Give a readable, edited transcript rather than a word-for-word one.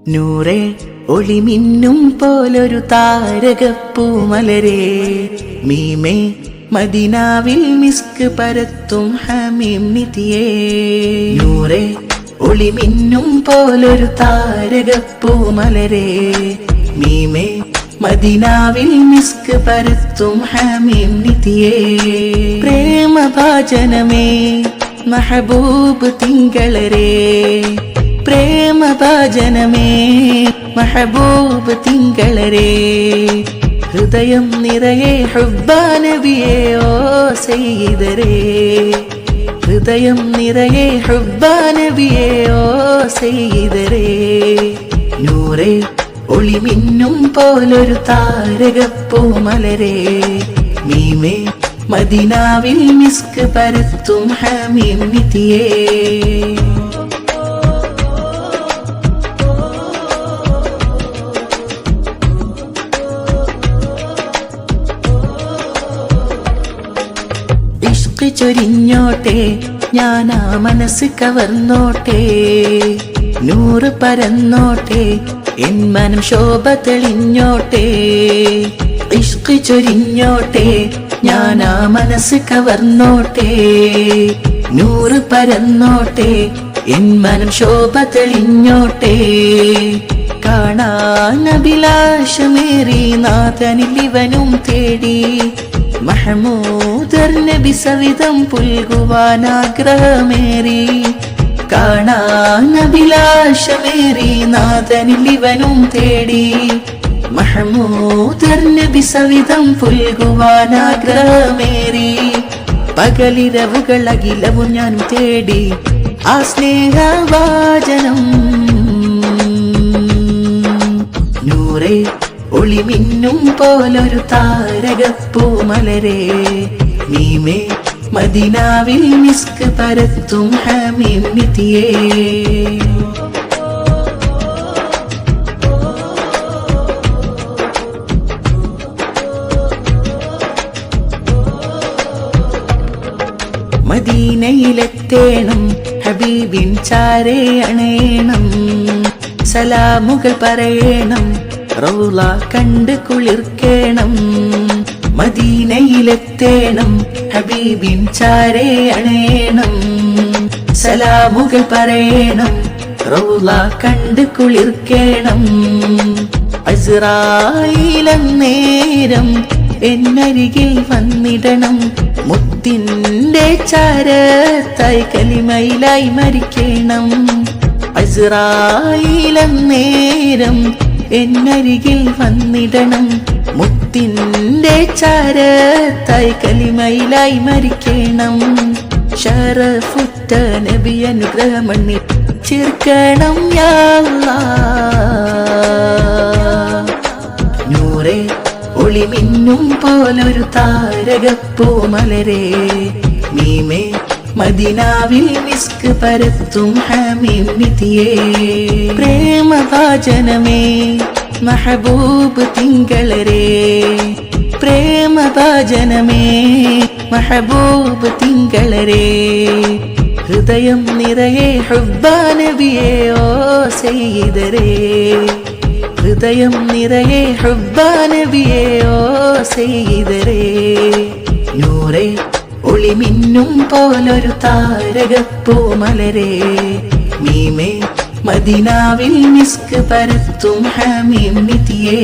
നൂറേ ഒളിമിന്നും പോലൊരു താരകപ്പൂമലരേ, മീമേ മദീനാവിൽ മിസ്ക് പരത്തും ഹമീം നിധിയേ. നൂറേ ഒളിമിന്നും പോലൊരു താരകപ്പൂമലരേ, മീമേ മദീനാവിൽ മിസ്ക് പരത്തും ഹമീം നിധിയേ. പ്രേമഭാജനമേ മഹബൂബ് തിങ്കളരേ, പ്രേമഭാജനമേ മഹബൂബ് തിങ്കളരേ. ഹൃദയം നിറയെ ഹുബ്ബാനബിയേ ഓ സയ്യിദരേ, ഹൃദയം നിറയെ ഹുബ്ബാനബിയേ ഓ സയ്യിദരേ. നൂറേ ഒളിമിന്നും പോലൊരു താരകപ്പൂമലരേ, മീമേ മദീനാവിൽ മിസ്ക് പരത്തും ഹമീം നിധിയേ. ഇഷ്ക് ചൊരിഞ്ഞോട്ടെ ഞാനാ മനസ്സ് കവർന്നോട്ടെ, നൂറ് പരന്നോട്ടെ എൻ മനം ശോഭ തെളിഞ്ഞോട്ടെ. ഇഷ്ക് ചൊരിഞ്ഞോട്ടെ ഞാനാ മനസ്സ് കവർന്നോട്ടെ, നൂറ് പരന്നോട്ടെ എൻ മനം ശോഭ തെളിഞ്ഞോട്ടെ. കാണാനഭിലാഷമേറി നാഥനിൽ ഇവനും തേടി, മഹമൂദർ നബി സവിധം പുൽകുവാനാഗ്രഹമേറി. കാണാനഭിലാഷമേറി നാഥനിൽ ഇവനും തേടി, മഹമൂദർ നബി സവിധം പുൽകുവാനാഗ്രഹമേറി. പകലിരവുകൾ അഖിലവും ഞാനും തേടി ആ സ്നേഹവാചനം. നൂറേ ഒളിമിന്നും പോലൊരു താരകപ്പൂമലരേ, മീമേ മദീനാവിൽ മിസ്ക് പരത്തും ഹമീം നിധിയേ. മദീനയിലെത്തേണം ഹബീബിൻ ചാരേ അണേണം, സലാമുകൾ പറയണം റൗള കണ്ട് കുളിർക്കേണം. മദീനയിലെത്തേണം ഹബീബിൻ ചാരേ അണേണം, സലാമുകൾ പറയണം റൗള കണ്ട് കുളിർക്കേണം. അസ്റായീലന്നേരം എന്നരികിൽ വന്നിടണം, മുത്തിൻ്റെ ചാരത്തായി കലിമയിലായി മരിക്കണം. അസ്റായീലന്നേരം എന്നരികിൽ വന്നിടണം, മുത്തിൻ്റെ ചാരത്തായി കലിമയിലായി മരിക്കണം. ശറഫുറ്റ നബി അനുഗ്രഹമണ്ണിൽ ചേർക്കണം യാ അല്ലാഹ്. നൂറേ ഒളിമിന്നും പോലൊരു താരകപ്പൂമലരേ, മീമേ മദീനാവിൽ മിസ്ക് പരത്തും ഹമീം നിധിയേ. പ്രേമഭാജനമേ മഹബൂബ് തിങ്കളരേ, പ്രേമഭാജനമേ മഹബൂബ് തിങ്കളരേ. ഹൃദയം നിറയെ ഹുബ്ബാനബിയേ ഓ സയ്യിദരേ, ഹൃദയം നിറയെ ഹുബ്ബാനബിയേ ഓ സയ്യിദരേ. നൂറേ ഒളിമിന്നും പോലൊരു താരകപ്പൂമലരേ, മീമേ മദീനാവിൽ മിസ്ക് പരത്തും ഹമീം നിധിയേ.